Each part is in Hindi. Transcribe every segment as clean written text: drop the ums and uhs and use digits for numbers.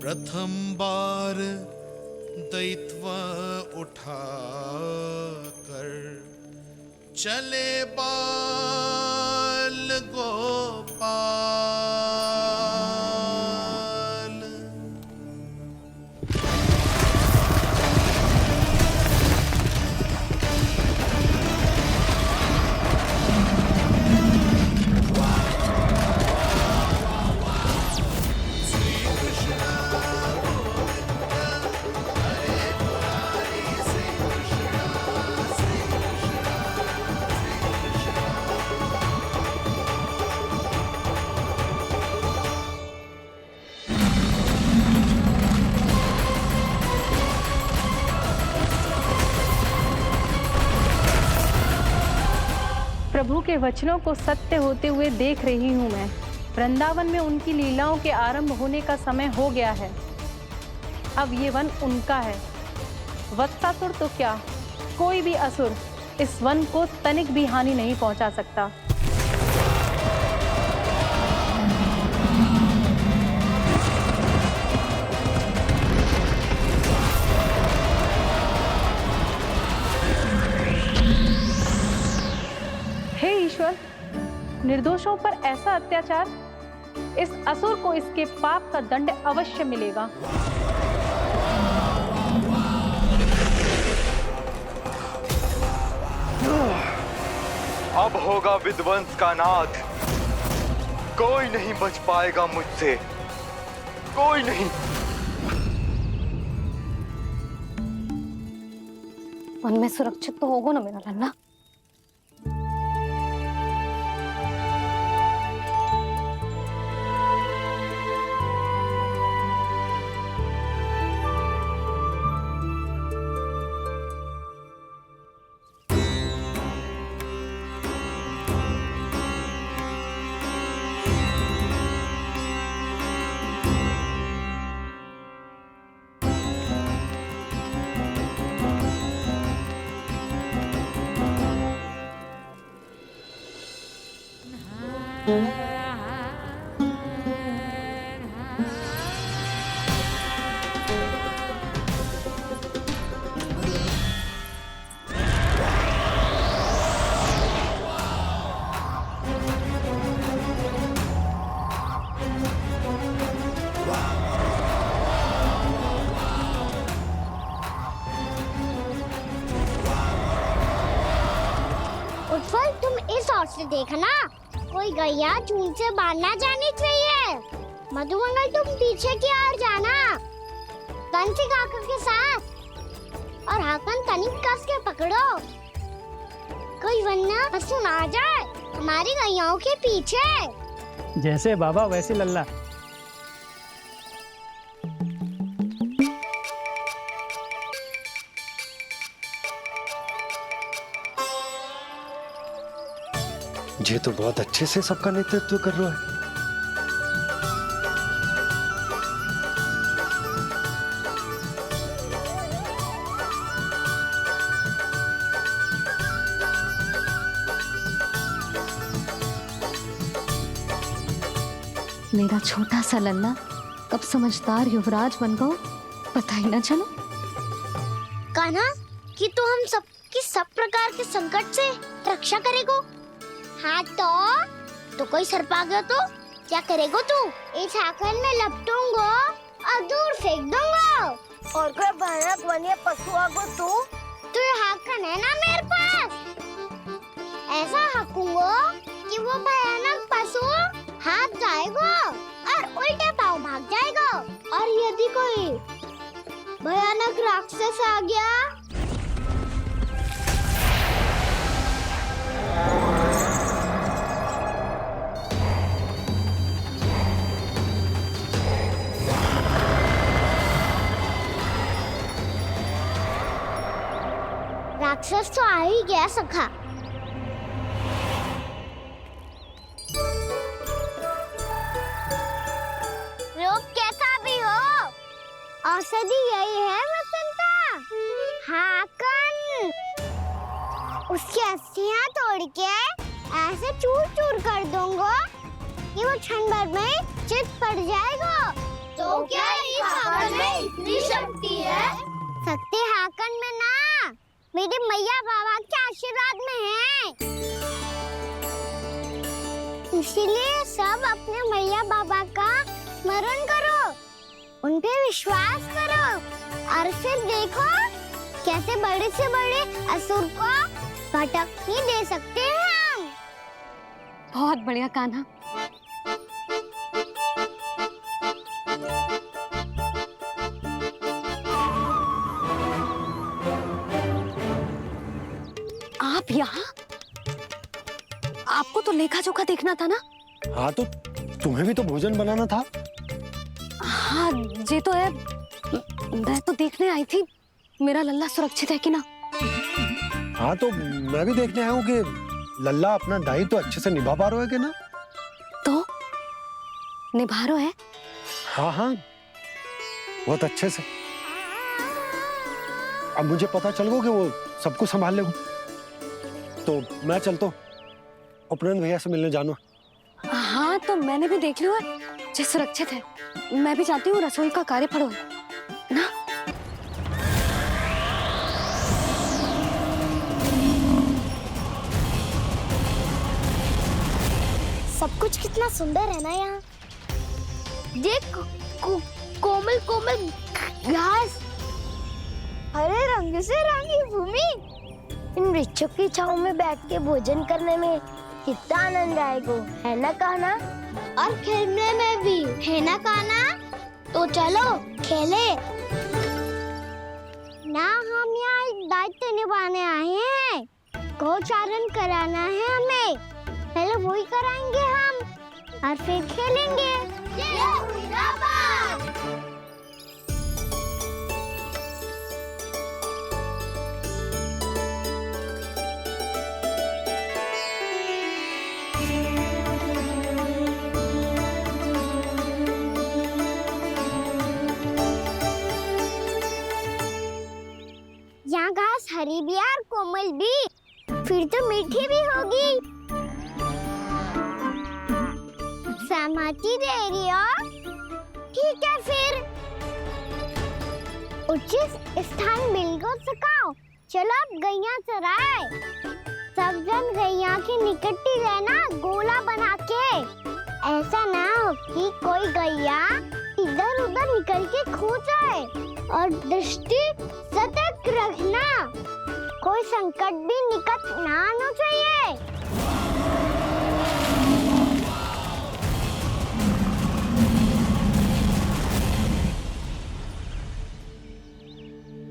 प्रथम बार दैत्व उठा कर चले बाल गोपाल। प्रभु के वचनों को सत्य होते हुए देख रही हूँ मैं। वृंदावन में उनकी लीलाओं के आरंभ होने का समय हो गया है। अब ये वन उनका है। वत्सासुर तो क्या, कोई भी असुर इस वन को तनिक भी हानि नहीं पहुंचा सकता। हे ईश्वर, निर्दोषों पर ऐसा अत्याचार, इस असुर को इसके पाप का दंड अवश्य मिलेगा। अब होगा विध्वंस का नाद। कोई नहीं बच पाएगा मुझसे, कोई नहीं। वन में सुरक्षित तो होगा ना मेरा लल्ला? उत्पल, तुम इस ओर से देखना, कोई गैया चून से बाहर ना जानी चाहिए। मधुमंगल, तुम पीछे की ओर जाना, कंसी काका के साथ, और हाकन तनिक कस के पकड़ो, कोई वरना पशु ना आ जाए हमारी गैयाओं के पीछे। जैसे बाबा वैसे लल्ला। ये तो बहुत अच्छे से सबका नेतृत्व कर रहा है। मेरा छोटा सा लल्ला कब समझदार युवराज बन गो, पता ही ना चलो। कान्हा, कि तू हम सब की सब प्रकार के संकट से रक्षा करेगो। हाँ तो कोई सर्प आ गया तो क्या करेगो तू? इस हाकन में लपटूंगा और दूर फेंक दूंगा। और कोई भयानक वन्य पशु आगो तो ये हाकन है ना मेरे पास, ऐसा हाकूंगा कि वो भयानक पशु हाथ जाएगा और उल्टे पांव भाग जाएगा। और यदि कोई भयानक राक्षस आ गया, राक्षस तो आ ही गया सखा। लोग कैसा भी हो, औषधि यही है वसंता। हाकन उसकी अस्थियां तोड़ के ऐसे चूर चूर कर दूंगा कि वो क्षण भर में चित पड़ जाएगा। तो क्या कितनी शक्ति है? शक्ति हाकन में ना, मेरे मैया बाबा के आशीर्वाद में है। इसीलिए सब अपने मैया बाबा का स्मरण करो, उन पे विश्वास करो और फिर देखो कैसे बड़े से बड़े असुर को भटक ही दे सकते हैं हम। बहुत बढ़िया कान्हा। आप यहाँ? आपको तो लेखा जोखा देखना था ना? हाँ तो तुम्हें भी तो भोजन बनाना था। हाँ ये तो है, मैं तो देखने आई थी मेरा लल्ला सुरक्षित है कि ना। हाँ तो मैं भी देखने आया हूँ कि लल्ला अपना दायित्व तो अच्छे से निभा पा रहा है कि ना। तो निभा रहा है? हाँ हाँ बहुत अच्छे से। अब मुझे पता चल गया कि वो सब कुछ संभाल लेगा, तो मैं चलता हूँ, उपनंद भैया से मिलने जाना। हाँ तो मैंने भी देख लिया है, जे सुरक्षित है। मैं भी चाहती हूँ रसोई का कार्य पड़ो ना। सब कुछ कितना सुंदर है ना यहाँ। देख कोमल कोमल घास, हरे रंग से रंगी भूमि। इन वृक्षों की छांव में बैठ के भोजन करने में कितना आनंद आएगा, है ना कान्हा? और खेलने में भी, है ना कान्हा? तो चलो खेले ना। हम यहाँ एक दायित्व निभाने आए हैं, गोचारण कराना है हमें। पहले वही कराएंगे हम और फिर खेलेंगे। ये हुई ना बात। यहाँ घास हरी भी और कोमल भी, फिर तो मीठी भी होगी। सहमति दे रही हो? ठीक है फिर उचित स्थान मिलकर सकाओ। चलो अब गैया चराए। सब जन गैया के निकट ही रहना, गोला बना के। ऐसा ना हो कि कोई गैया इधर उधर निकल के खो जाए। और दृष्टि सतर्क रखना, कोई संकट भी निकट ना आना चाहिए।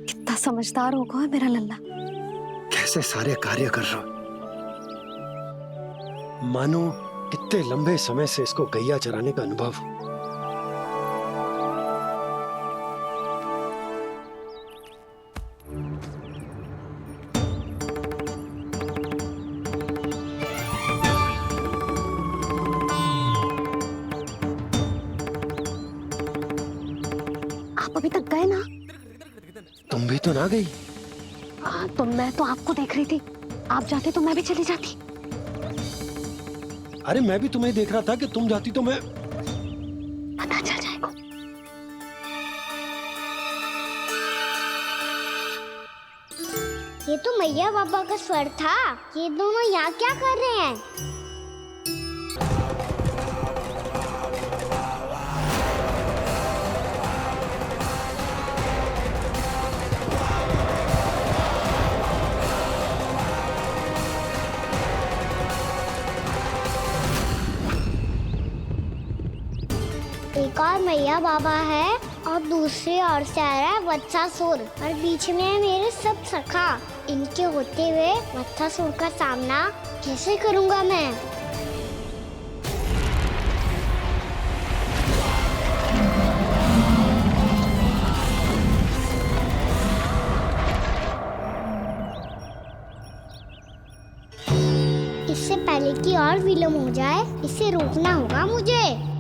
कितना समझदार होगा है मेरा लल्ला। कैसे सारे कार्य कर रहा, मानो कितने लंबे समय से इसको गैया चराने का अनुभव। आप अभी तक गए ना? तुम भी तो ना गई। तो मैं तो आपको देख रही थी, आप जाते तो मैं भी चली जाती। अरे मैं भी तुम्हें देख रहा था कि तुम जाती तो मैं। पता चल जाएगा। ये तो मैया बाबा का स्वर था। ये दोनों यहाँ क्या कर रहे हैं? एक और मैया बाबा है और दूसरी ओर से आ रहा है वत्सासुर और बीच में है मेरे सब सखा। इनके होते हुए वत्सासुर का सामना कैसे करूंगा मैं? इससे पहले कि और विलम्ब हो जाए, इसे रोकना होगा मुझे।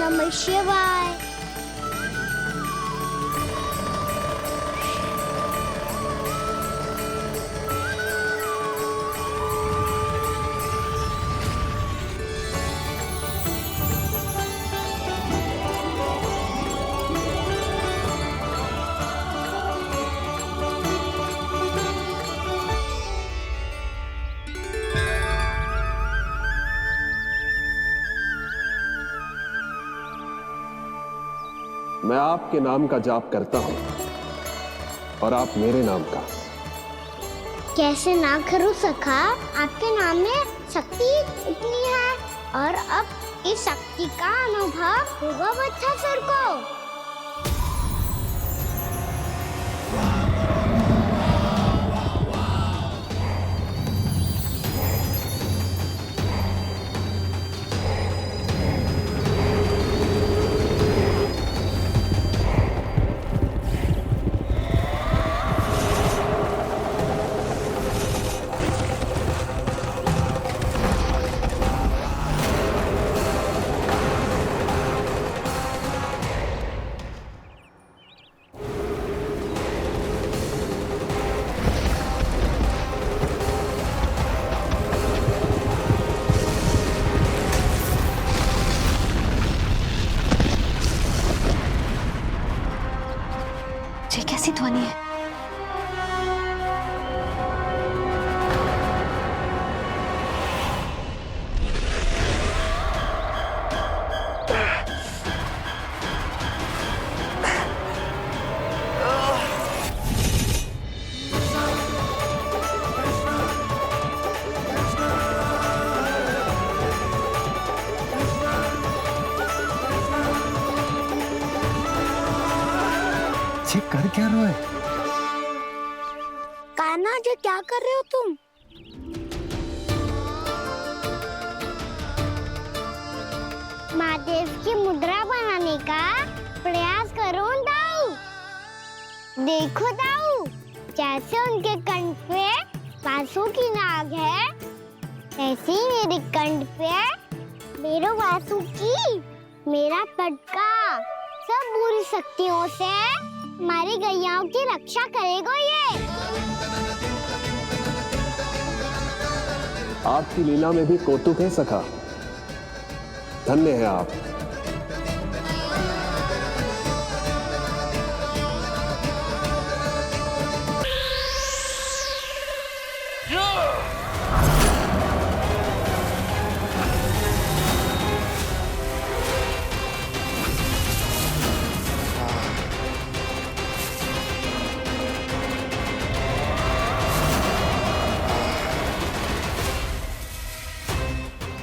नमः शिवाय। मैं आपके नाम का जाप करता हूं और आप मेरे नाम का। कैसे ना करूं सखा, आपके नाम में शक्ति इतनी है और अब इस शक्ति का अनुभव होगा वत्सासुर को। ये कैसी ध्वनि है? ये कर क्या रहे हो? कान्हा जी क्या कर रहे हो तुम? महादेव की मुद्रा बनाने का प्रयास करो दाऊ। देखो दाऊ, जैसे उनके कंठ पे वासु की नाग है, ऐसे ही मेरे कंठ पे मेरो वासु की मेरा पटका सब बुरी शक्तियों से हमारी गैयाओं की रक्षा करेगा ये। आपकी लीला में भी कौतुक है सखा। धन्य है आप।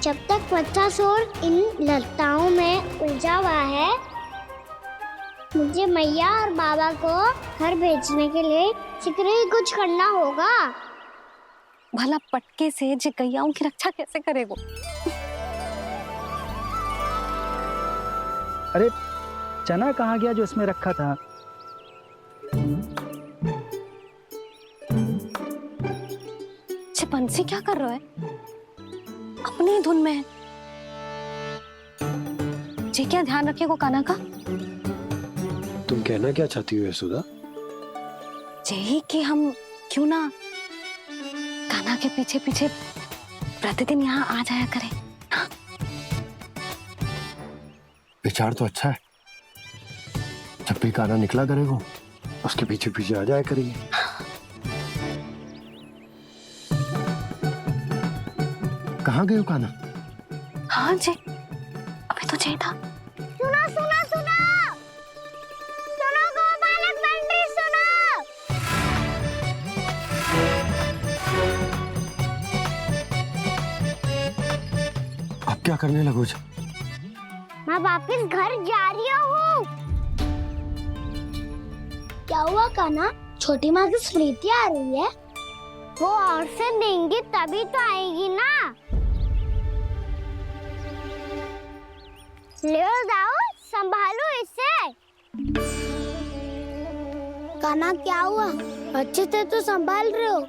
जब तक वत्सासुर इन लताओं में उलझा हुआ है, मुझे मैया और बाबा को घर भेजने के लिए शीघ्र ही कुछ करना होगा। भला पटके से जे गैयाओं की रक्षा कैसे करेगो? अरे चना कहाँ गया जो इसमें रखा था? ये बंसी क्या कर रहा है? अपनी धुन में है। जी क्या ध्यान रखेगो कान्हा का? तुम कहना क्या चाहती हो यशोदा? यही कि हम क्यों ना कान्हा के पीछे पीछे प्रतिदिन यहाँ आ जाया करें। हाँ? विचार तो अच्छा है। जब भी कान्हा निकला करेगा, उसके पीछे पीछे आ जाया करेंगे। कहाँ गए हो कान्हा? हाँ जी, अभी तो चाहिए था। सुनो सुनो सुनो सुनो गोपालक बंटी सुनो। आप क्या करने लगो? मैं वापस घर जा रही हूँ। क्या हुआ कान्हा? छोटी माँ की स्मृति आ रही है। वो और से देंगी तभी तो आएगी ना। ले जाओ, संभालो इसे। कान्हा क्या हुआ? अच्छे से तो संभाल रहे हो,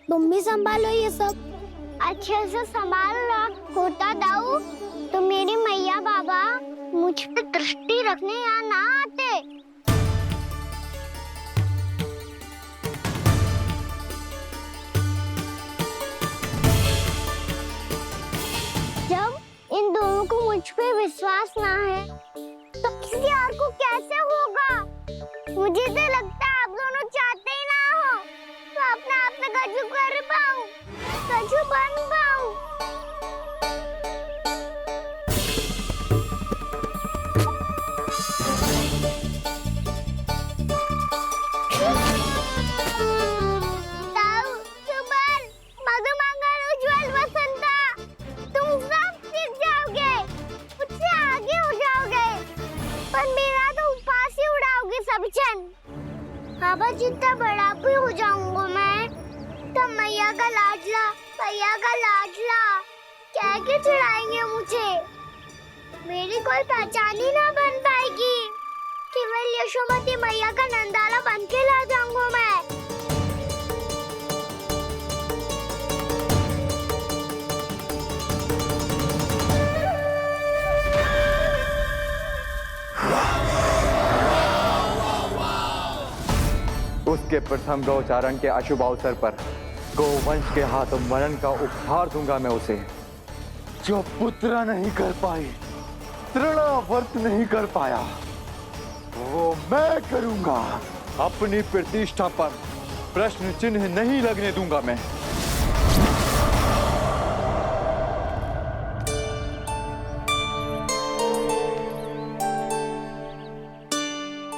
तुम भी संभालो ये सब। अच्छे से संभाल रहा होता दाऊ तो मेरी मैया बाबा मुझे मुझ पे दृष्टि रखने यहाँ ना आते। जब इन दोनों को मुझ पे विश्वास ना है तो किसी और को कैसे होगा? मुझे तो लगता है आप दोनों चाहते ही ना हो तो अपने आप से कछु कर पाऊं, कछु बन पाऊं। ताऊ, सुमन, मधुमंगल, उज्जवल, वसंता, तुम सब सीख जाओगे, मुझसे आगे हो जाओगे, पर मेरा तो उपवास ही उड़ाओगे सब जन। हाँ बस जितना बड़ा भी हो जाऊंगा मैं, तब मैया का लाडला, भैया का लाडला कह के चिढ़ाएंगे मुझे। मेरी कोई पहचान ही ना बन पाएगी, केवल यशोमती मैया का नंदाला बन के ला जाऊंगा मैं। उसके प्रथम गौचारण के अशुभ अवसर पर गोवंश के हाथों मरण का उपहार दूंगा मैं उसे। जो पुत्र नहीं कर पाई, तृणावर्त नहीं कर पाया, वो मैं करूंगा। अपनी प्रतिष्ठा पर प्रश्न चिन्ह नहीं लगने दूंगा मैं।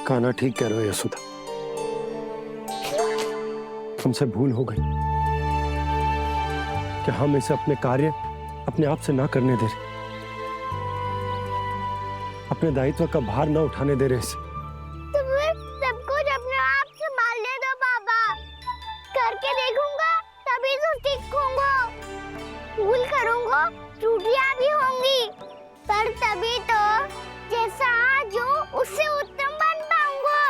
कान्हा ठीक कह रहे हो यशोदा, हमसे भूल हो गई कि हम इसे अपने कार्य अपने आप से ना करने दे रहे, अपने दायित्व का भार ना उठाने दे रहे इसे। तो फिर सब कुछ अपने आप संभालने दो बाबा, करके देखूंगा तभी तो सीखूंगा। भूल करूंगा, त्रुटियां भी होंगी, पर तभी तो जैसा आज हूं उससे उत्तम बन पाऊंगा।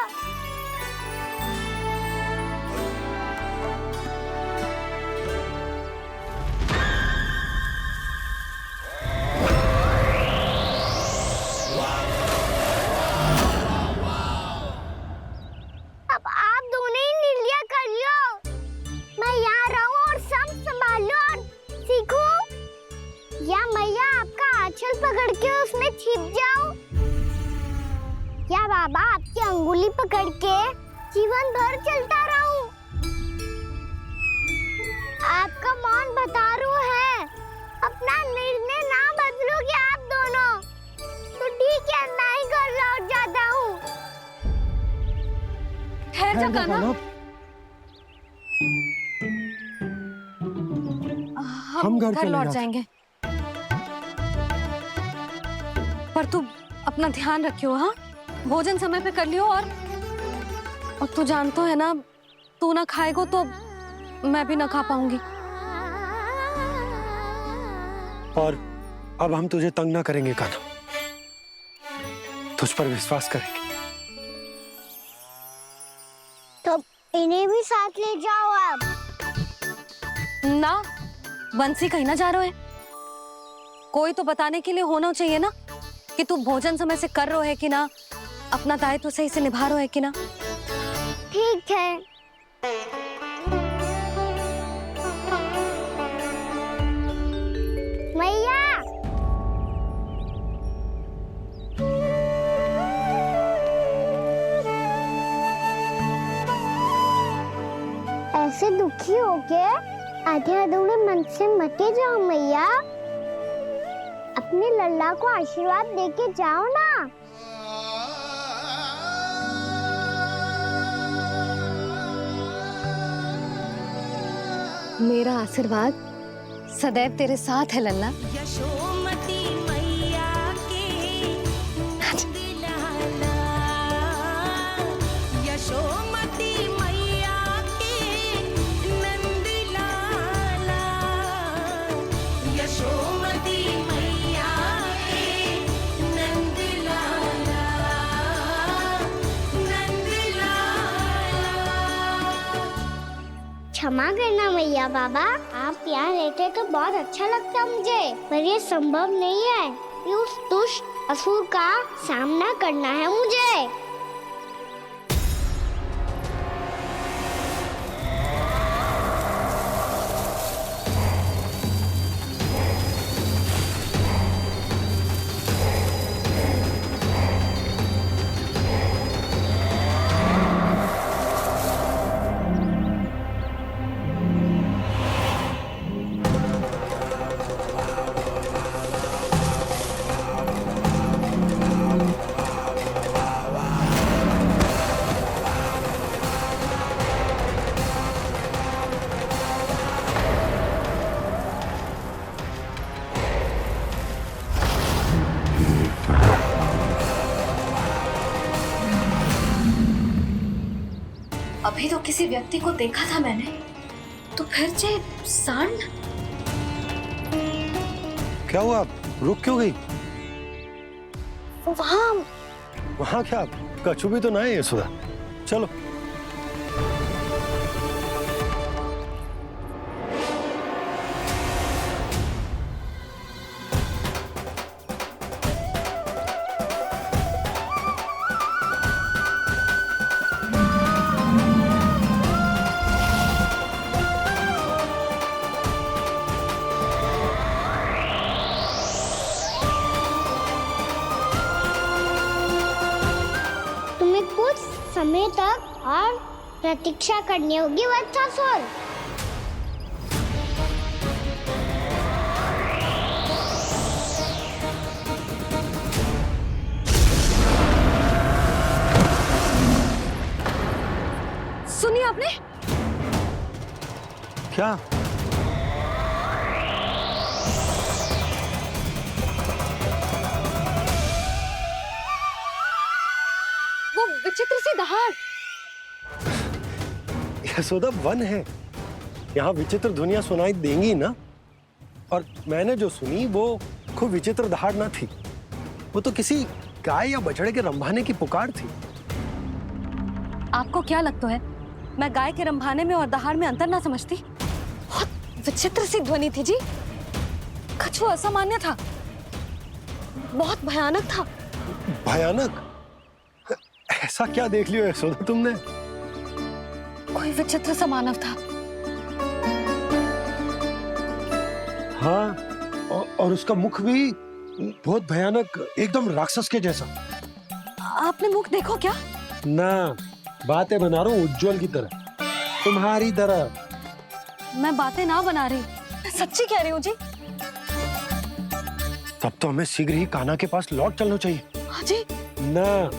अब आप दोनों ही निर्णय कर लो, मैं यहाँ रहूं और सब संभालूं और सीखूं, या मैया आपका आंचल पकड़ के उसमें छिप जाऊं, या बाबा आपकी अंगुली पकड़ के जीवन भर चलता रहूं। आपका मौन बता रहा है, अपना निर्णय ना बदलोगे आप दोनों तो ठीक है, मैं ही घर लौट जाता हूँ। ठहर जा कान्हा, हम घर चले लौट जाते। जाएंगे, पर तू अपना ध्यान रखियो। हाँ, भोजन समय पे कर लियो, और तू जानतो है ना, तू ना खाएगो तो मैं भी ना खा पाऊंगी। और अब हम तुझे तंग ना करेंगे कान्हा, तुझ पर विश्वास करेंगे। तो इन्हें भी साथ ले जाओ अब। ना, बंसी कहीं ना जा रहे है, कोई तो बताने के लिए होना चाहिए ना कि तू भोजन समय से कर रहा है कि ना, अपना दायित्व सही से निभा रहा है कि ना। ठीक है। मैया, ऐसे दुखी हो के आधे अधूरे मन से मत जाओ मैया, अपने लल्ला को आशीर्वाद देके जाओ ना। मेरा आशीर्वाद सदैव तेरे साथ है लल्ला। यशोमती मैया के नंद लाला, यशोमती मैया के नंद लाला, यशोमती मैया के नंद लाला, नंद लाला। क्षमा करना मैया बाबा, आप यहाँ रहते तो बहुत अच्छा लगता मुझे, पर ये संभव नहीं है। ये उस दुष्ट असुर का सामना करना है मुझे। अभी तो किसी व्यक्ति को देखा था मैंने, तो फिर जे सांड। क्या हुआ, रुक क्यों गई? वहाँ वहाँ क्या, कछु भी तो ना है यशोदा। चलो। तुम्हें कुछ समय तक और प्रतीक्षा करनी होगी वत्सासुर। सुनिए आपने? क्या? वो विचित्र सी दहाड़। यशोदा, वन है, यहाँ विचित्र ध्वनियां सुनाई देंगी ना। और मैंने जो सुनी वो खूब विचित्र दहाड़ ना थी, वो तो किसी गाय या बछड़े के रंभाने की पुकार थी। आपको क्या लगता है मैं गाय के रंभाने में और दहाड़ में अंतर ना समझती? बहुत विचित्र सी ध्वनि थी जी, कछु असामान्य था, बहुत भयानक था। भयानक? ऐसा क्या देख लियो यशोदा तुमने? कोई विचित्र सा मानव था। हाँ, और उसका मुख भी बहुत भयानक, एकदम राक्षस के जैसा। आपने मुख देखो क्या? ना, बातें बना रहा हूँ उज्जवल की तरह, तुम्हारी तरह। मैं बातें ना बना रही, मैं सच्ची कह रही हूँ जी। तब तो हमें शीघ्र ही कान्हा के पास लौट चलना चाहिए। हाँ जी। ना,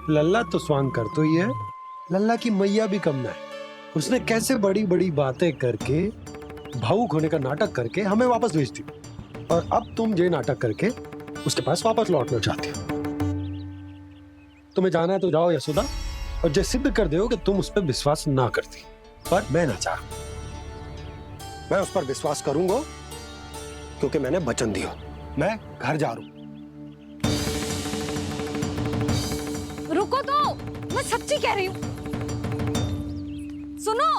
लल्ला तो स्वांग कर तो ही है, लल्ला की मैया भी कम ना है। उसने कैसे बड़ी बड़ी बातें करके, भावुक होने का नाटक करके हमें वापस भेज दी, और अब तुम ये नाटक करके उसके पास वापस लौटना चाहती हो। तुम्हें जाना है तो जाओ यशोदा, और जो सिद्ध कर दो कि तुम उस पर विश्वास ना करती। पर मैं ना चाह, मैं उस पर विश्वास करूंगा क्योंकि मैंने वचन दिया। मैं घर जा रहा हूं। रुको तो, मैं सच्ची कह रही हूँ। सुनो।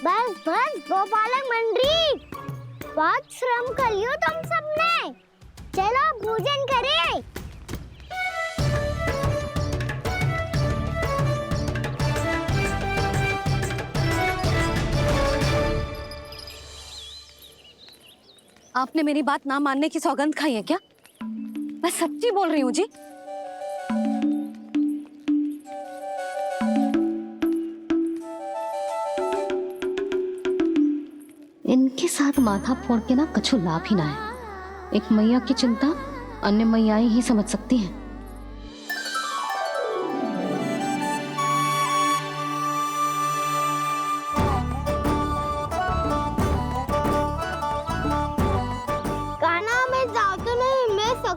बस बस गोपालक मंडली, बहुत श्रम कर लियो तुम सबने। चलो भोजन करें। आपने मेरी बात ना मानने की सौगंध खाई है क्या? मैं सच्ची बोल रही हूँ जी। इनके साथ माथा फोड़ के ना कछु लाभ ही ना है। एक मैया की चिंता अन्य मैयाएं ही समझ सकती हैं।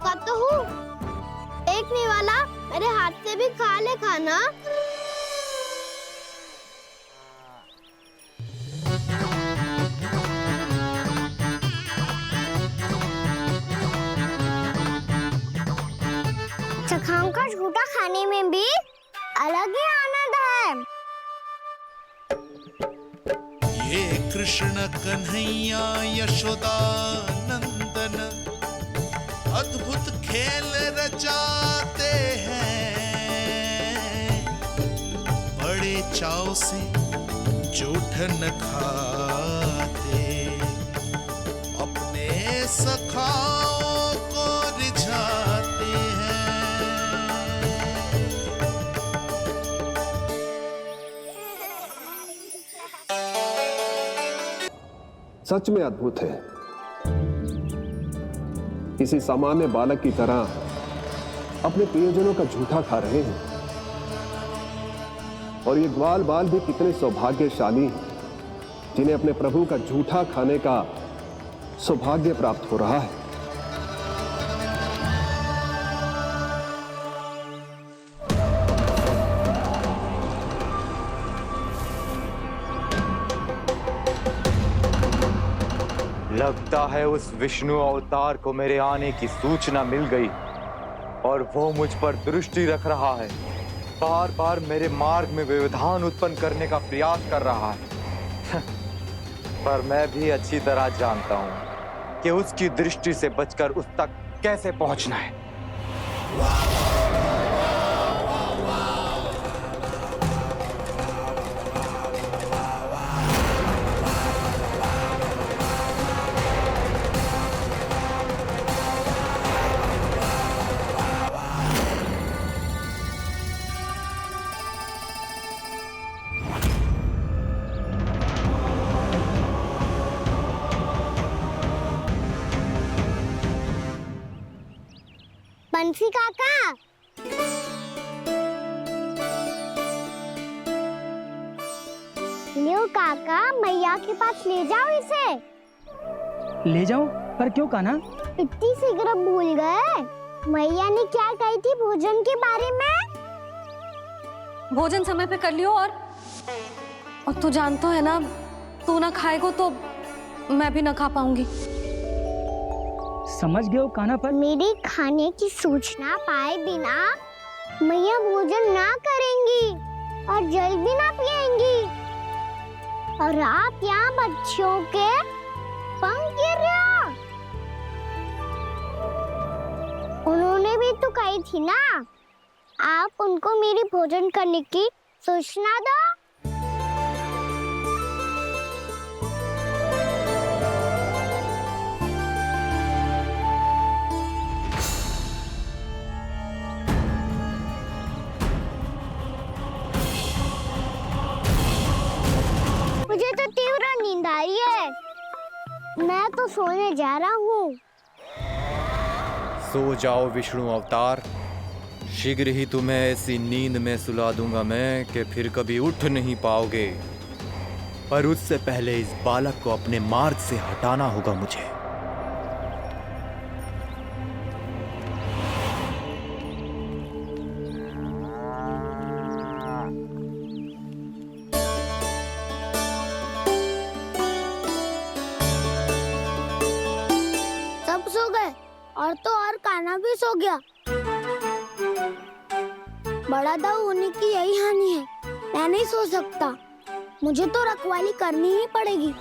भूखा तो हूँ। देखने वाला मेरे हाथ से भी खा ले खाना। चखाओं का झूठा खाने में भी अलग ही आनंद है। ये कृष्ण कन्हैया यशोदा नंदन अद्भुत खेल रचाते हैं, बड़े चाव से जूठन खाते, अपने सखाओं को रिझाते हैं। सच में अद्भुत है। किसी सामान्य बालक की तरह अपने प्रियजनों का झूठा खा रहे हैं। और ये ग्वाल बाल भी कितने सौभाग्यशाली हैं जिन्हें अपने प्रभु का झूठा खाने का सौभाग्य प्राप्त हो रहा है। लगता है उस विष्णु अवतार को मेरे आने की सूचना मिल गई और वो मुझ पर दृष्टि रख रहा है। बार बार मेरे मार्ग में व्यवधान उत्पन्न करने का प्रयास कर रहा है। पर मैं भी अच्छी तरह जानता हूं कि उसकी दृष्टि से बचकर उस तक कैसे पहुंचना है। बंसी काका, लियो काका, मैया के पास ले जाओ इसे। ले जाऊं? पर क्यों कान्हा? इतनी शीघ्र भूल गए? मैया ने क्या कही थी भोजन के बारे में? भोजन समय पे कर लियो। और तू जानता है ना, तू ना खाएगा तो मैं भी ना खा पाऊंगी। समझ गए हो कान्हा? पर मेरे खाने की सूचना पाए बिना मैया भोजन ना करेंगी और जल भी ना पिएंगी। और आप यहाँ बच्चों के पंख गिर रहे हो। उन्होंने भी तो कही थी ना, आप उनको मेरी भोजन करने की सूचना दो। मुझे तो तीव्र नींद आ रही है। मैं तो सोने जा रहा हूँ। सो जाओ विष्णु अवतार, शीघ्र ही तुम्हें ऐसी नींद में सुला दूंगा मैं कि फिर कभी उठ नहीं पाओगे। पर उससे पहले इस बालक को अपने मार्ग से हटाना होगा मुझे। सब सो गए और तो और कान्हा भी सो गया। बड़ा दाऊ होने की यही हानि है। मैं नहीं सो सकता, मुझे तो रखवाली करनी ही पड़ेगी।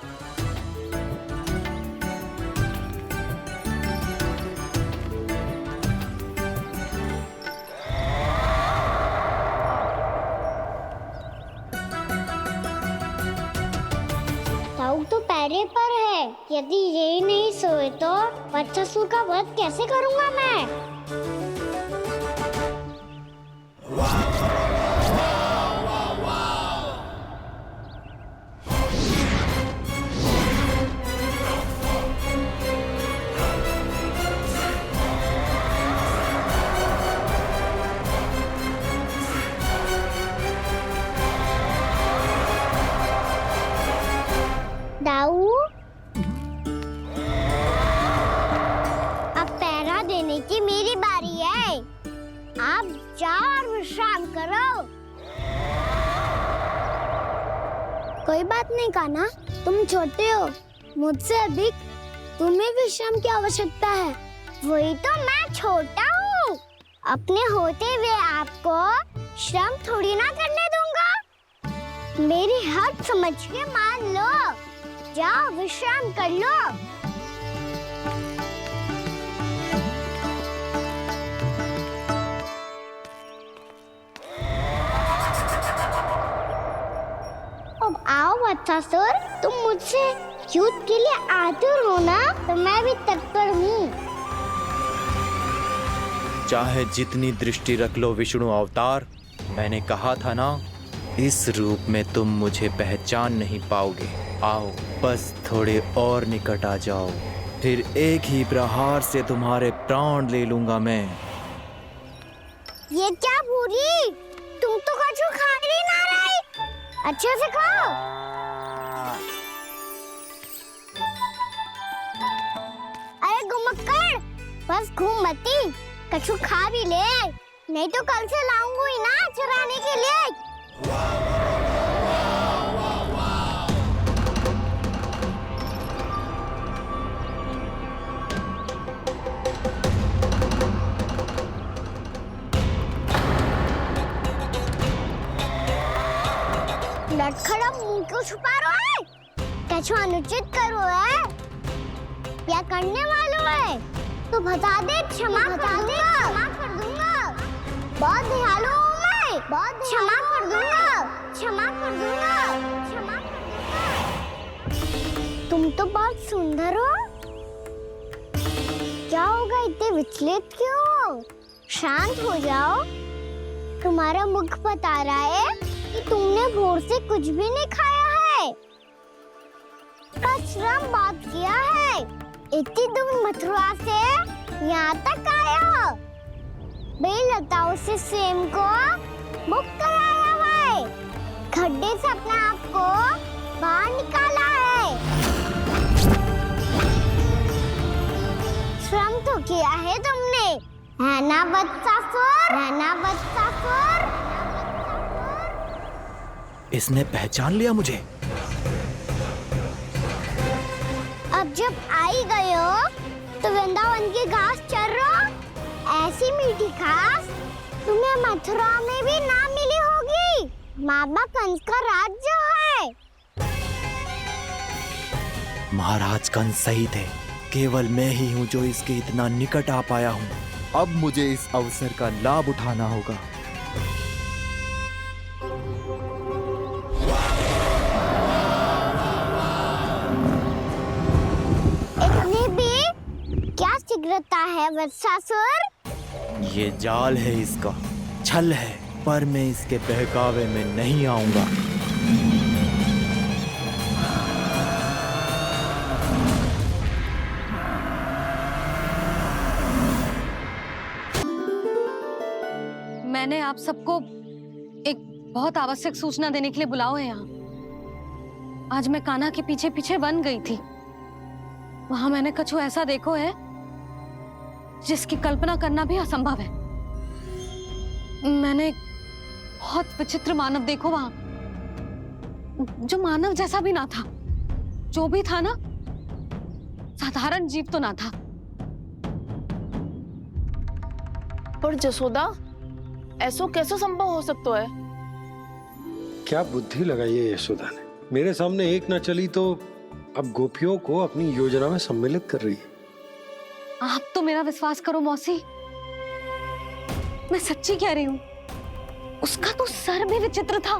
दाऊ तो पैरे पर है। यदि यही नहीं सोए तो बच्चासुर का वध कैसे करूंगा मैं? दाऊ, अब पहरा देने की मेरी जाओ और विश्राम करो। कोई बात नहीं कान्हा, तुम छोटे हो, मुझसे अधिक तुम्हें विश्राम की आवश्यकता है। वही तो मैं छोटा हूँ, अपने होते हुए आपको श्रम थोड़ी ना करने दूंगा। मेरी हद समझ के मान लो, जाओ विश्राम कर लो। अब आओ वत्सासुर, तुम मुझसे युद्ध के लिए आतुर हो ना, तो मैं भी तत्पर हूँ। चाहे जितनी दृष्टि रख लो विष्णु अवतार, मैंने कहा था ना, इस रूप में तुम मुझे पहचान नहीं पाओगे। आओ बस थोड़े और निकट आ जाओ, फिर एक ही प्रहार से तुम्हारे प्राण ले लूंगा मैं। ये क्या भूरी, तुम तो कछु खा ही ना रही, अच्छे से खाओ। अरे गुमक्कड़, बस घूम मती, कछु खा भी ले, नहीं तो कल से लाऊंगी ना चुराने के लिए। लटखड़ा मुंह क्यों छुपा रहा है? कछु अनुचित करो है या करने वालों है तो बता दे, क्षमा कर दूंगा। बहुत दयालु हूँ मैं, बहुत क्षमा कर दूंगा। तुम तो बहुत सुंदर हो, क्या होगा, इतने विचलित क्यों हो? शांत हो जाओ, तुम्हारा मुख बता रहा है कि तुमने भोर से कुछ भी नहीं खाया है, श्रम बहुत किया है, इतनी दूर मथुरा से यहाँ तक आया हो, बेलताओं से स्वयं को मुक्त कराया हुआ है, खड्डे से अपने आप को बाहर निकाला है, श्रम तो किया है तुमने, है ना वत्सासुर? इसने पहचान लिया मुझे। अब जब आई गए हो तो वृंदावन की घास चर रहो, ऐसी मीठी घास तुम्हें मथुरा में भी ना मिली होगी। मामा कंस का राज जो है। महाराज कंस सही थे, केवल मैं ही हूँ जो इसके इतना निकट आ पाया हूँ। अब मुझे इस अवसर का लाभ उठाना होगा। इतनी भी क्या शीघ्रता है वत्सासुर? ये जाल है इसका, छल है, पर मैं इसके बहकावे में नहीं आऊंगा। मैंने आप सबको एक बहुत आवश्यक सूचना देने के लिए बुलाओ है यहाँ। आज मैं कान्हा के पीछे पीछे वन गई थी, वहां मैंने कछु ऐसा देखो है जिसकी कल्पना करना भी असंभव है। मैंने बहुत विचित्र मानव देखो वहां, जो मानव जैसा भी ना था, जो भी था ना साधारण जीव तो ना था। पर जसोदा, ऐसा कैसे संभव हो सकता है? क्या बुद्धि लगाई है यशोदा ने, मेरे सामने एक न चली तो अब गोपियों को अपनी योजना में सम्मिलित कर रही है। आप तो मेरा विश्वास करो मौसी, मैं सच्ची कह रही हूँ, उसका तो सर भी विचित्र था।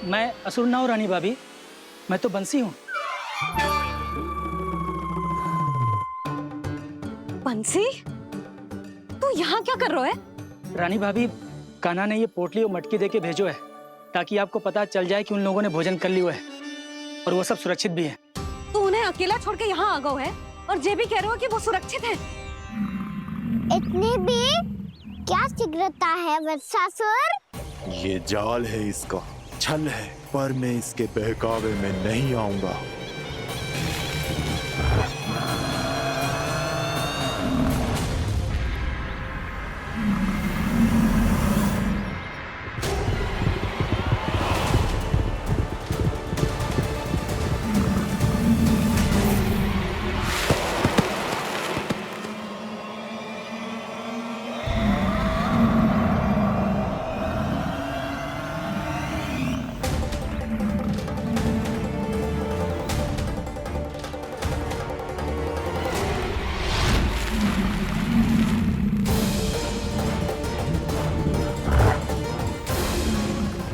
मैं असुर ना हूं रानी भाभी, मैं तो बंसी हूँ। बंसी, तू यहाँ क्या कर रहा है? रानी भाभी, कान्हा ने ये पोटली और मटकी देके भेजो है ताकि आपको पता चल जाए कि उन लोगों ने भोजन कर लिया है और वो सब सुरक्षित भी है। तू उन्हें अकेला छोड़ के यहाँ आ गया है और ये भी कह रहे हो कि वो सुरक्षित है। इतनी भी क्या शीघ्रता है वत्सासुर? ये जाल है, इसका छल है, पर मैं इसके बहकावे में नहीं आऊंगा।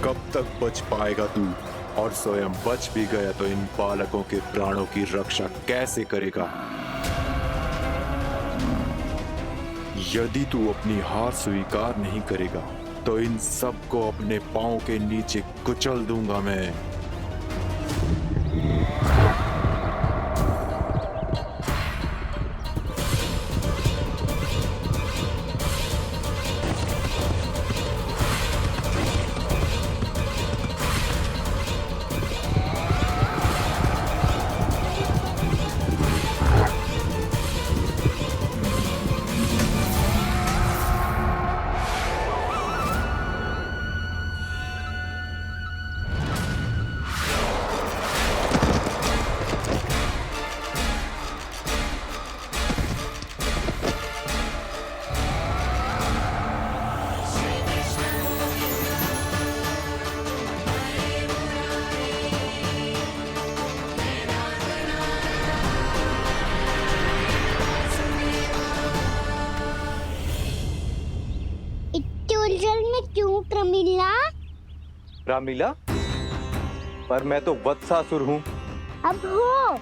कब तक बच पाएगा तू? और स्वयं बच भी गया तो इन बालकों के प्राणों की रक्षा कैसे करेगा? यदि तू अपनी हार स्वीकार नहीं करेगा तो इन सबको अपने पांव के नीचे कुचल दूंगा मैं। उलझन में क्यों प्रमिला? रामीला, पर मैं तो वत्सासुर हूँ। अब हो,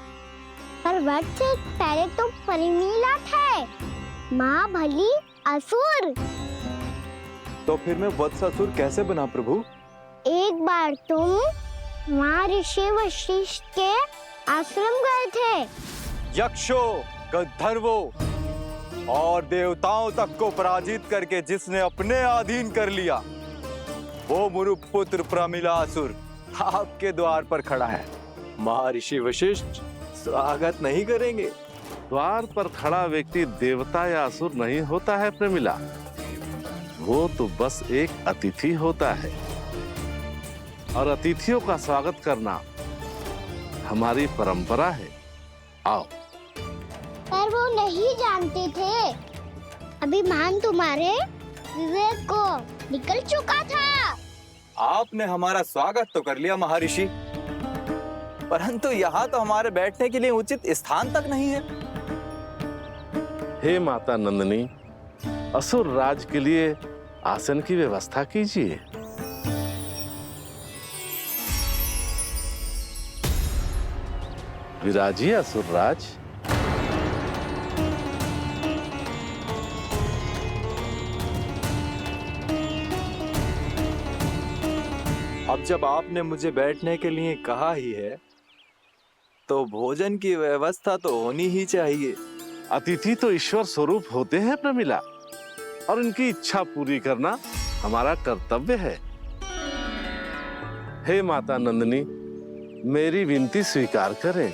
पर वत्स से पहले तो प्रमिला थे, माँ भली असुर। तो फिर मैं वत्सासुर कैसे बना प्रभु? एक बार तुम माँ ऋषि वशिष्ठ के आश्रम गए थे। यक्षों, गंधर्वों और देवताओं तक को पराजित करके जिसने अपने अधीन कर लिया, वो मुरुपुत्र प्रमिलासुर आपके द्वार पर खड़ा है। महर्षि वशिष्ठ स्वागत नहीं करेंगे। द्वार पर खड़ा व्यक्ति देवता या असुर नहीं होता है प्रमिला, वो तो बस एक अतिथि होता है, और अतिथियों का स्वागत करना हमारी परंपरा है। आओ। पर वो नहीं जानते थे, अभिमान तुम्हारे विवेक को निकल चुका था। आपने हमारा स्वागत तो कर लिया महर्षि, परंतु यहाँ तो हमारे बैठने के लिए उचित स्थान तक नहीं है। हे माता नंदिनी, असुर राज के लिए आसन की व्यवस्था कीजिए। विराजिए असुर राज। अब जब आपने मुझे बैठने के लिए कहा ही है, तो भोजन की व्यवस्था तो होनी ही चाहिए। अतिथि तो ईश्वर स्वरूप होते हैं प्रमिला, और उनकी इच्छा पूरी करना हमारा कर्तव्य है। हे माता नंदिनी, मेरी विनती स्वीकार करें।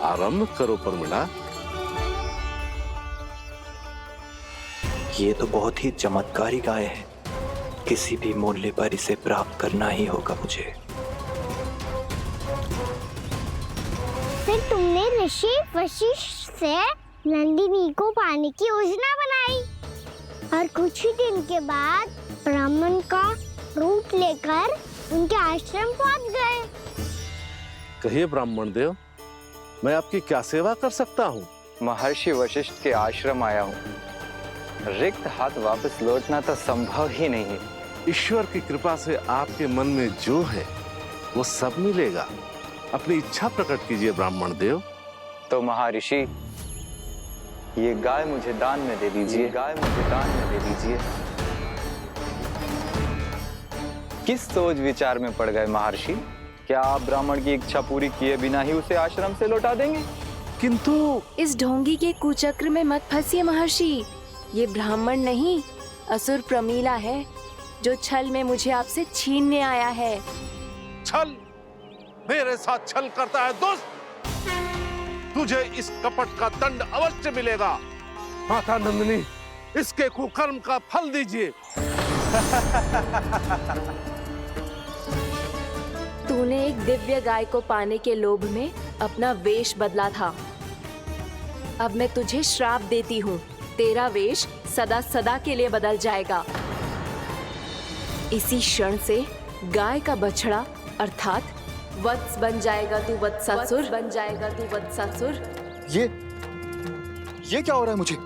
आरंभ करो प्रमिला। ये तो बहुत ही चमत्कारी गाय है, किसी भी मूल्य पर इसे प्राप्त करना ही होगा मुझे। फिर तुमने ऋषि वशिष्ठ से नंदिनी को पाने की योजना बनाई, और कुछ ही दिन के बाद ब्राह्मण का रूप लेकर उनके आश्रम पहुंच गए। कहिए ब्राह्मण देव, मैं आपकी क्या सेवा कर सकता हूँ? महर्षि वशिष्ठ के आश्रम आया हूँ। रिक्त हाथ वापस लौटना तो संभव ही नहीं है। ईश्वर की कृपा से आपके मन में जो है वो सब मिलेगा। अपनी इच्छा प्रकट कीजिए ब्राह्मण देव। तो महर्षि, ये गाय मुझे दान में दे दीजिए। गाय मुझे दान में दे दीजिए। किस सोच विचार में पड़ गए महर्षि? क्या आप ब्राह्मण की इच्छा पूरी किए बिना ही उसे आश्रम से लौटा देंगे? किंतु इस ढोंगी के कुचक्र में मत फंसिए महर्षि। ये ब्राह्मण नहीं, असुर प्रमीला है, जो छल में मुझे आपसे छीनने आया है। छल? मेरे साथ छल करता है दुष्ट? तुझे इस कपट का दंड अवश्य मिलेगा। माता नंदिनी, इसके कुकर्म का फल दीजिए। तूने एक दिव्य गाय को पाने के लोभ में अपना वेश बदला था। अब मैं तुझे श्राप देती हूँ, तेरा वेश सदा सदा के लिए बदल जाएगा। इसी क्षण से गाय का बछड़ा अर्थात वत्स बन जाएगा तू वत्सासुर, बन जाएगा तू वत्सासुर। ये क्या हो रहा है मुझे?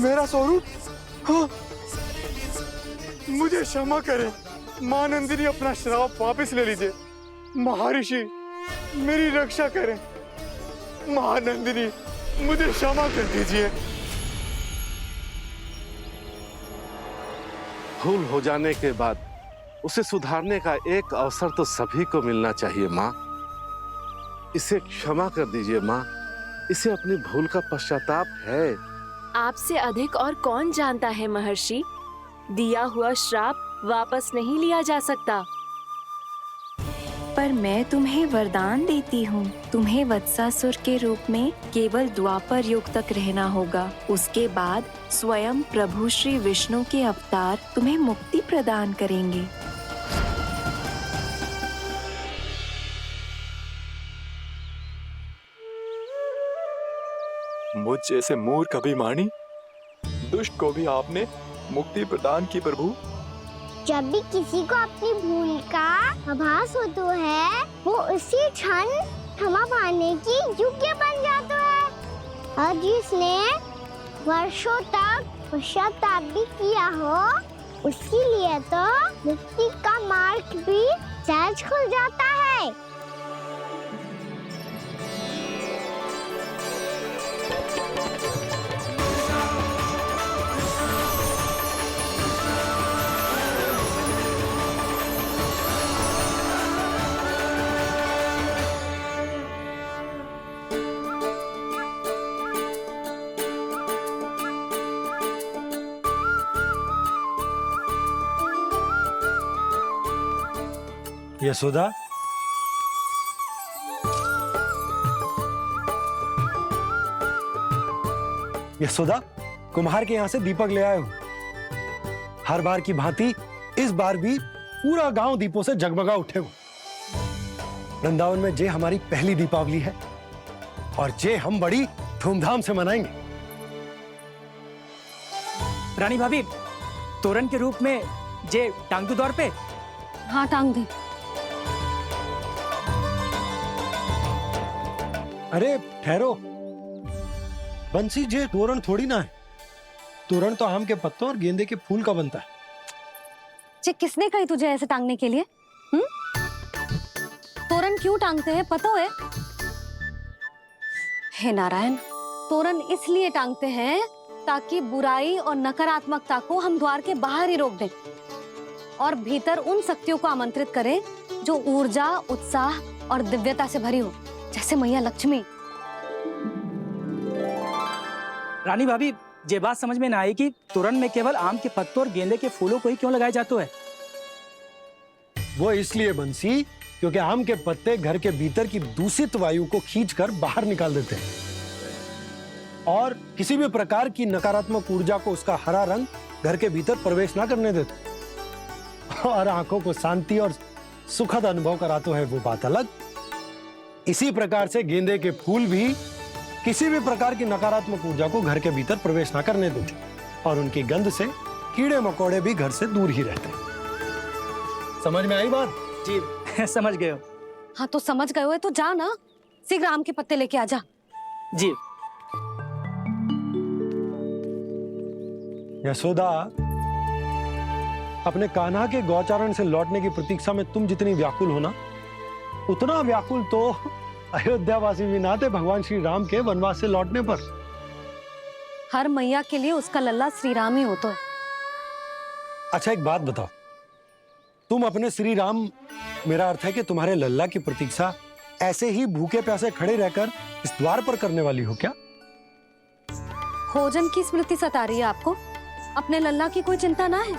मेरा स्वरूप? हाँ। मुझे क्षमा करें मां नंदिनी, अपना श्राप वापस ले लीजिए। महर्षि, मेरी रक्षा करें। मां नंदिनी, मुझे क्षमा कर दीजिए। भूल हो जाने के बाद उसे सुधारने का एक अवसर तो सभी को मिलना चाहिए माँ। इसे क्षमा कर दीजिए माँ, इसे अपनी भूल का पश्चाताप है। आपसे अधिक और कौन जानता है महर्षि, दिया हुआ श्राप वापस नहीं लिया जा सकता। पर मैं तुम्हें वरदान देती हूँ, तुम्हें वत्सासुर के रूप में केवल द्वापर युग तक रहना होगा। उसके बाद स्वयं प्रभु श्री विष्णु के अवतार तुम्हें मुक्ति प्रदान करेंगे। मुझ जैसे मूर्ख अभिमानी दुष्ट को भी आपने मुक्ति प्रदान की प्रभु। जब भी किसी को अपनी भूल का आभास होता है, वो उसी क्षण क्षमा पाने की योग्य बन जाता है। और जिसने वर्षों तक पश्चाताप भी किया हो, उसके लिए तो मुक्ति का मार्ग भी सहज खुल जाता है। यशोदा, यशोदा, कुम्हार के यहाँ से दीपक ले आए हूं। हर बार की भांति इस बार भी पूरा गांव दीपों से जगमगा उठे हो। वृंदावन में जे हमारी पहली दीपावली है और जे हम बड़ी धूमधाम से मनाएंगे। रानी भाभी, तोरण के रूप में जे टांग दो द्वार पे। हाँ, टांग दे। अरे ठहरो, बंसी, जे तोरण थोड़ी ना है। तोरण तो आम के पत्तों और गेंदे के फूल का बनता है। जे किसने कही तुझे ऐसे टांगने के लिए? तोरण क्यों टांगते हैं पता है? हे नारायण, तोरण इसलिए टांगते हैं ताकि बुराई और नकारात्मकता को हम द्वार के बाहर ही रोक दें और भीतर उन शक्तियों को आमंत्रित करें जो ऊर्जा, उत्साह और दिव्यता से भरी हो, जैसे मैया लक्ष्मी। रानी भाभी, ये बात समझ में ना आई कि तोरण में केवल आम के पत्तों और गेंदे के फूलों को ही क्यों लगाया जाता है? वो इसलिए बंसी, क्योंकि आम के पत्ते घर के भीतर की दूषित वायु को खींचकर बाहर निकाल देते हैं और किसी भी प्रकार की नकारात्मक ऊर्जा को उसका हरा रंग घर के भीतर प्रवेश ना करने देते और आंखों को शांति और सुखद अनुभव कराता है, वो बात अलग। इसी प्रकार से गेंदे के फूल भी किसी भी प्रकार की नकारात्मक ऊर्जा को घर के भीतर प्रवेश ना करने देते और उनकी गंध से कीड़े मकोड़े भी घर से दूर ही रहते हैं। समझ में आई बात? जी समझ गए हो। हाँ तो समझ गए हो तो जा ना, शीघ्र आम के पत्ते लेके आ जा। जी। यशोदा, अपने कान्हा के गौचारण से लौटने की प्रतीक्षा में तुम जितनी व्याकुल हो ना, उतना व्याकुल तो अयोध्यावासी भी ना थे भगवान श्री राम के वनवास से लौटने पर। हर मैया के लिए उसका लल्ला श्री राम ही होता है। अच्छा एक बात बताओ, तुम अपने श्री राम, मेरा अर्थ है कि तुम्हारे लल्ला की प्रतीक्षा ऐसे ही भूखे प्यासे खड़े रहकर इस द्वार पर करने वाली हो क्या? भोजन की स्मृति सता रही है आपको? अपने लल्ला की कोई चिंता ना है।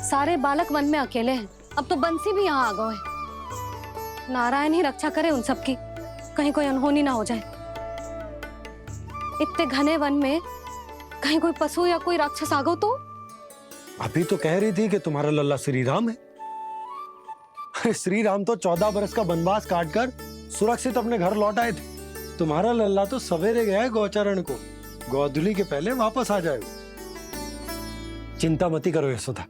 सारे बालक वन में अकेले हैं, अब तो बंसी भी यहाँ आ गए हैं। नारायण ही रक्षा करे उन सबकी, कहीं कोई अनहोनी ना हो जाए। इतने घने वन में कहीं कोई पशु या कोई राक्षस आ गो तो? अभी तो कह रही थी कि तुम्हारा लल्ला श्री राम है। श्री राम तो 14 बरस का वनवास काटकर सुरक्षित अपने घर लौट आए थे। तुम्हारा लल्ला तो सवेरे गया है गौचरण को, गोधूली के पहले वापस आ जाएगा। चिंता मती करो यशोदा,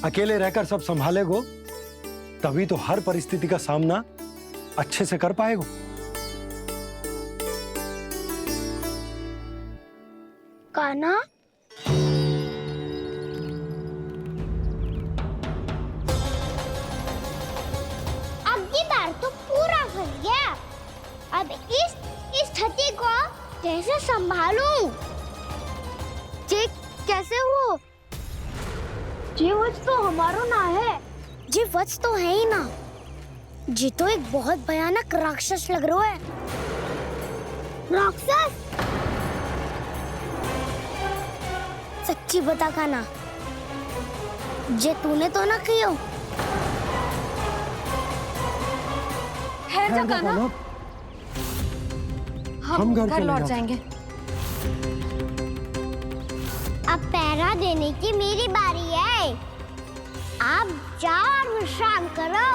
अकेले रहकर सब संभालेगो तभी तो हर परिस्थिति का सामना अच्छे से कर पाएगो। कान्हा, अब की बार तो पूरा फंस गया। अब इस स्थिति को कैसे संभालूं? ये कैसे हो? ये वत्स तो हमारो ना है। ये वत्स तो है ही ना। ये तो एक बहुत भयानक राक्षस लग रहा है। राक्षस? सच्ची बता कान्हा, जे तूने तो ना कियो? ठहर जा कान्हा, हम घर लौट जाएंगे। अब पहरा देने की मेरी बारी है। आप जाओ और विश्राम करो।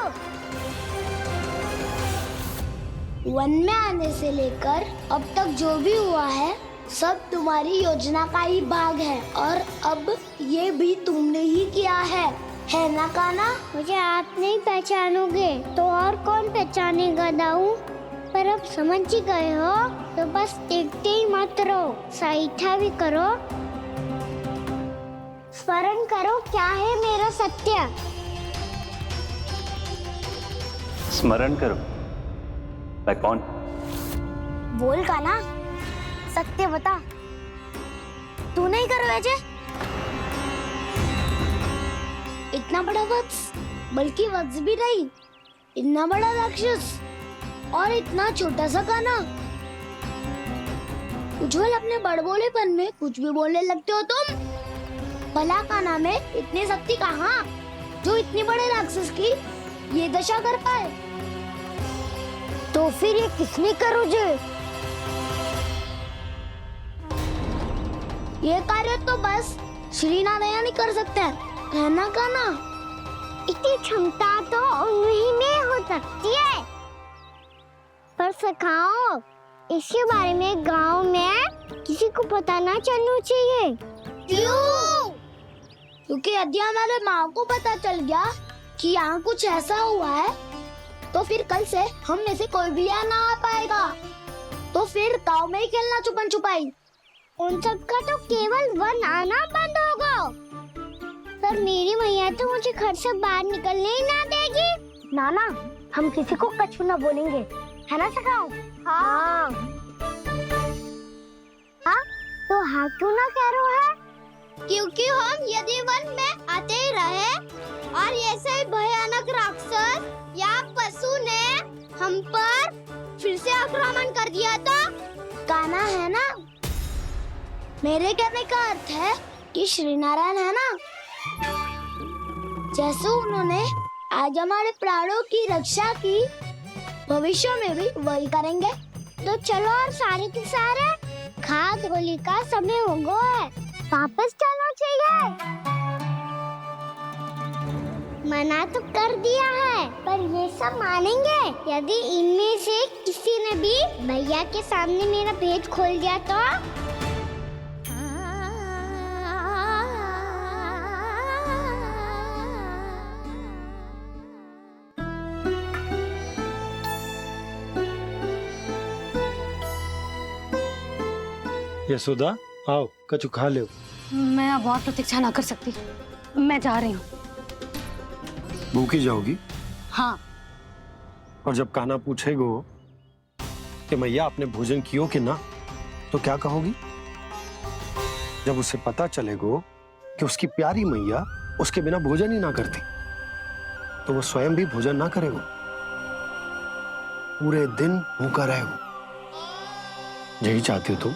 वन में आने से लेकर अब तक जो भी हुआ है सब तुम्हारी योजना का ही भाग है, और अब ये भी तुमने ही किया है ना कान्हा? मुझे आप नहीं पहचानोगे तो और कौन पहचानेगा दाऊ? पर अब समझ ही गए हो तो बस देखते ही मत रहो, सहीठा भी करो। स्मरण करो क्या है मेरा सत्य। स्मरण करो। मैं कौन? बोल कान्हा, सत्य बता। तू नहीं करो अजय? इतना बड़ा वत्स, बल्कि वत्स भी नहीं, इतना बड़ा राक्षस और इतना छोटा सा कान्हा। उज्जवल अपने बड़बोलेपन में कुछ भी बोलने लगते हो तुम। भला कान्हा में इतनी शक्ति कहाँ जो इतने बड़े राक्षस की ये दशा कर पाए? तो फिर ये किसने करो जे? ये कार्य तो बस श्री नारायण ही कर सकते हैं, है ना कान्हा? इतनी क्षमता तो उन्हीं में हो सकती है, पर सखाओ इसके बारे में गांव में किसी को पता ना चलना चाहिए। क्यों? क्योंकि यदि हमारे माँ को पता चल गया कि यहाँ कुछ ऐसा हुआ है तो फिर कल से हम में से कोई भी यहाँ ना आ पाएगा। तो फिर गांव में ही खेलना छुपन छुपाई। उन सब का तो केवल वन आना बंद होगा, पर मेरी मैया तो मुझे घर से बाहर निकलने ही ना देगी। नाना, हम किसी को कछु ना बोलेंगे, है ना सखाओ? हाँ। हाँ? तो हाँ क्यों ना कह रहे हो? क्योंकि हम यदि वन में आते ही रहे और ऐसे भयानक राक्षस या पशु ने हम पर फिर से आक्रमण कर दिया तो कान्हा, है ना? मेरे कहने का अर्थ है कि श्री नारायण है ना, जैसे उन्होंने आज हमारे प्राणों की रक्षा की, भविष्य में भी वही करेंगे। तो चलो और सारे के सारे खाद होली का समय हो गया है, वापस चलना चाहिए। मना तो कर दिया है, पर ये सब मानेंगे यदि इनमें से किसी ने भी भैया के सामने मेरा भेद खोल दिया तो? यशोदा, आओ कछु खा ले। मैं अब और प्रतीक्षा ना कर सकती, मैं जा रही हूँ। भूखी जाओगी? हाँ। और जब कान्हा पूछेगो कि मैया आपने भोजन कियो कि ना, तो क्या कहोगी? जब उसे पता चलेगा कि उसकी प्यारी मैया उसके बिना भोजन ही ना करती, तो वो स्वयं भी भोजन ना करेगा, पूरे दिन भूखा रहेगा। यही चाहती हो तुम?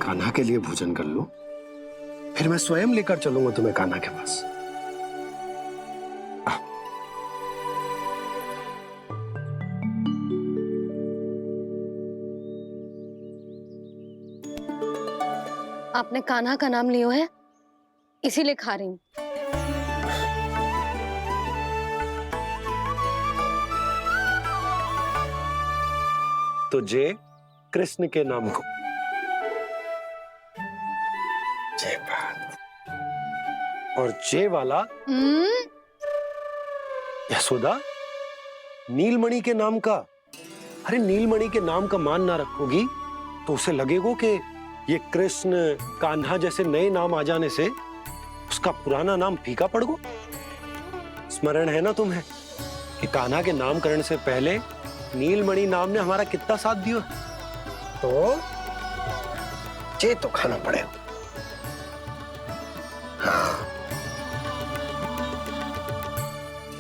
कान्हा के लिए भोजन कर लो, फिर मैं स्वयं लेकर चलूंगा तुम्हें कान्हा के पास। आपने कान्हा का नाम लियो है, इसीलिए खा रही हूँ। तो जय कृष्ण के नाम को। जय बात। और जय वाला यशोदा, नीलमणि के नाम का। अरे नीलमणि के नाम का मान ना रखोगी तो उसे लगेगा कि ये कृष्ण कान्हा जैसे नए नाम आ जाने से उसका पुराना नाम फीका पड़ गो। स्मरण है ना तुम्हें कि कान्हा के नामकरण से पहले नीलमणि नाम ने हमारा कितना साथ दिया? तो जे तो खाना पड़ेगा। हाँ।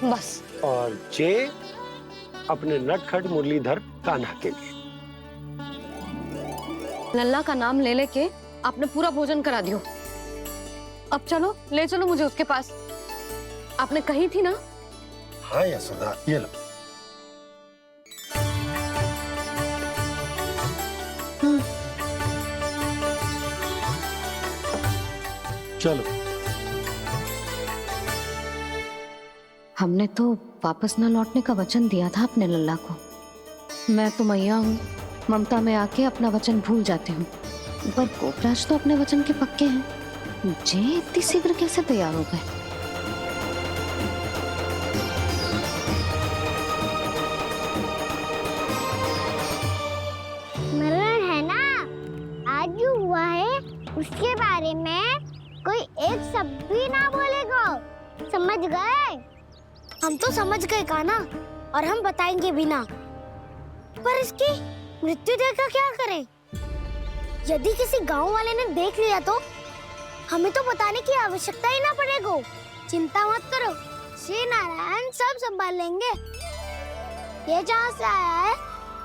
बस। और जे अपने नटखट मुरलीधर कान्हा के लिए। लल्ला का नाम ले लेके आपने पूरा भोजन करा दियो। अब चलो, ले चलो मुझे उसके पास। आपने कही थी ना? हाँ यशोदा, ये लो। चलो। हमने तो वापस न लौटने का वचन दिया था अपने लल्ला को। मैं तो मैया हूँ, ममता में आके अपना वचन भूल जाती हूँ, पर गोपराज तो अपने वचन के पक्के हैं। जे इतनी शीघ्र कैसे तैयार हो गए? मरण है ना, आज जो हुआ है उसके बारे में कोई एक शब्द भी ना बोलेगा, समझ गए? हम तो समझ गए कान्हा, और हम बताएंगे भी ना। पर इसकी मृत्यु देखकर क्या करें? यदि किसी गांव वाले ने देख लिया तो हमें तो बताने की आवश्यकता ही ना पड़ेगा। चिंता मत करो, श्री नारायण सब संभाल लेंगे। ये जहाँ से आया है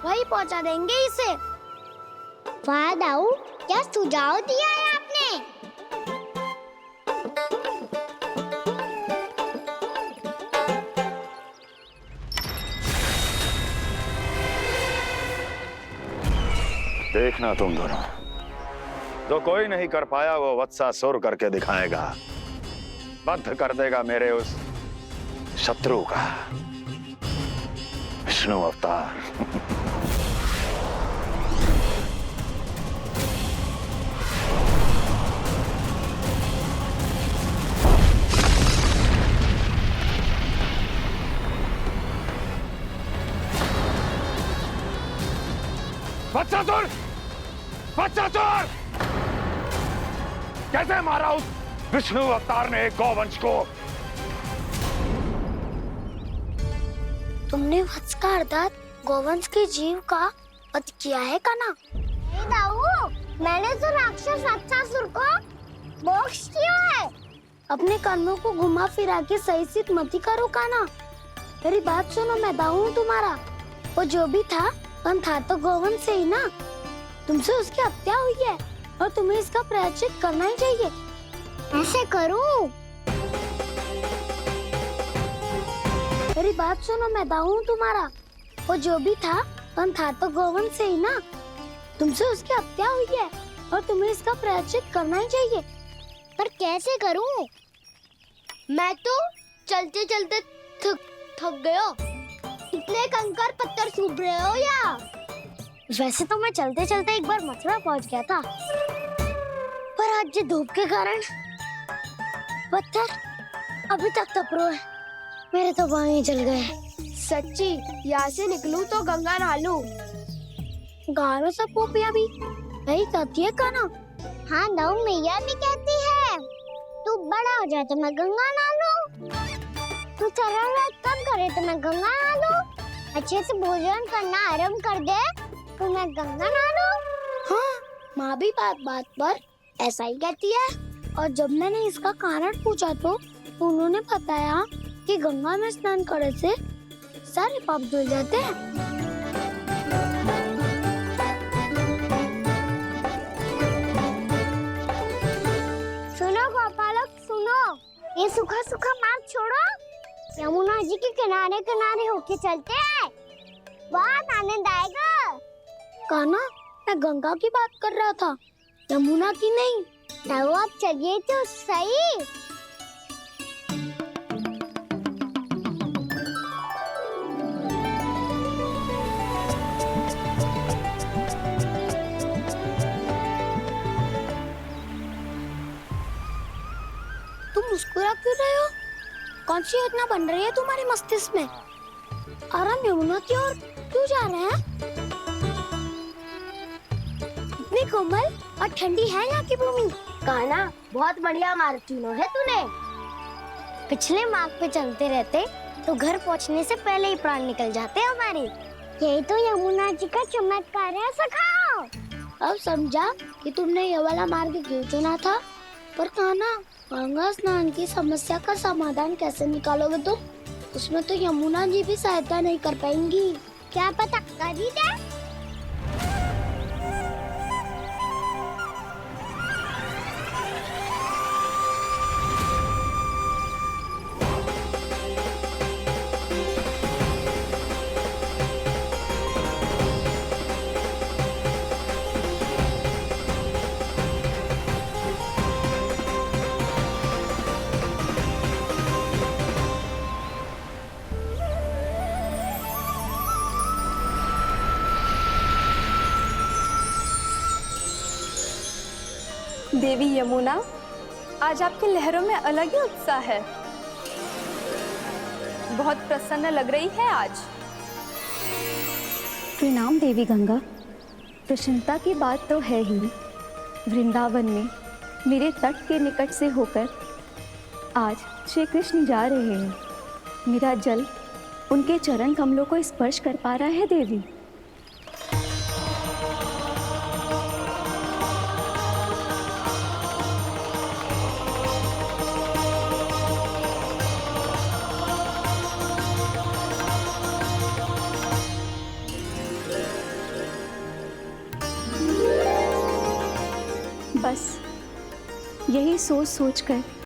वही पहुँचा देंगे इसे। वाह दाऊ, क्या सुझाव दिया है आपने? देखना तुम दोनों, जो कोई नहीं कर पाया वो वत्सासुर करके दिखाएगा। बंध कर देगा मेरे उस शत्रु का विष्णु अवतार। वत्सासुर! वत्सासुर! कैसे मारा उस विष्णु अवतार ने एक गौवंश को? तुमने वत्स का अर्थात गौवंश के जीव का वध किया है कान्हा? नहीं दाऊ, मैंने तो राक्षस वत्सासुर को मोक्ष दिया है। अपने कानों को घुमा फिरा के सही सिद्ध मत करो कान्हा। मेरी बात सुनो, मैं दाऊ हूँ तुम्हारा। वो जो भी था तो गौवंश से ही ना। तुमसे उसकी हत्या हुई है और तुम्हें इसका प्रायश्चित करना ही चाहिए। ऐसे करूं? मेरी बात सुनो, मैं दाऊ हूँ तुम्हारा। वो जो भी था तो गौवंश से ही ना। तुमसे उसकी हत्या हुई है और तुम्हें इसका प्रायश्चित करना ही चाहिए। पर कैसे करूं? मैं तो चलते चलते थक गया। इतने कंकर पत्थर सूख रहे हो या? वैसे तो मैं चलते चलते एक बार मथुरा पहुंच गया था, पर आज ये धूप के कारण पत्थर अभी तक तप रहे हैं। मेरे तो बाएं ही जल गए। सच्ची, यहाँ से निकलूं तो गंगा नहा लूं। गारों सब पोपिया भी यही कहती है कान्हा। हाँ दाऊ, मैया भी कहती है तू बड़ा हो जाए तो मैं गंगा नहा लूं, तू शरारत कम करे तो मैं गंगा नहा लूं, अच्छे से भोजन करना आरंभ कर दे तो मैं गंगा नहा लूं? हाँ, माँ भी बात बात पर ऐसा ही कहती है। और जब मैंने इसका कारण पूछा तो उन्होंने बताया कि गंगा में स्नान करने से सारे पाप धुल जाते हैं। सुनो गोपालक सुनो, ये सूखा सूखा मार्ग छोड़ो, यमुना जी के किनारे किनारे होके चलते हैं, बहुत आनंद आएगा। कान्हा, मैं गंगा की बात कर रहा था, यमुना की नहीं। तो आप चलिए तो सही। तुम मुस्कुरा क्यों रहे हो? कौन सी योजना बन रही है तुम्हारे मस्तिष्क में? और हम यमुना की ओर क्यों जा रहे हैं? इतनी कोमल और ठंडी है यहाँ की भूमि। कान्हा, बहुत बढ़िया मार्ग चुना है तूने। पिछले मार्ग पे चलते रहते तो घर पहुँचने से पहले ही प्राण निकल जाते हमारे। यही तो यमुना जी का चमत्कार है सखाओ। अब समझा कि तुमने ये वाला मार्ग क्यों चुना था। पर कान्हा, गंगा स्नान की समस्या का समाधान कैसे निकालोगे तुम? उसमें तो यमुना जी भी सहायता नहीं कर पाएंगी। क्या पता कर ही दे। देवी यमुना, आज आपकी लहरों में अलग ही उत्साह है। बहुत प्रसन्न लग रही है आज। प्रणाम देवी गंगा। प्रसन्नता की बात तो है ही। वृंदावन में मेरे तट के निकट से होकर आज श्री कृष्ण जा रहे हैं। मेरा जल उनके चरण कमलों को स्पर्श कर पा रहा है देवी। बस यही सोच सोच कर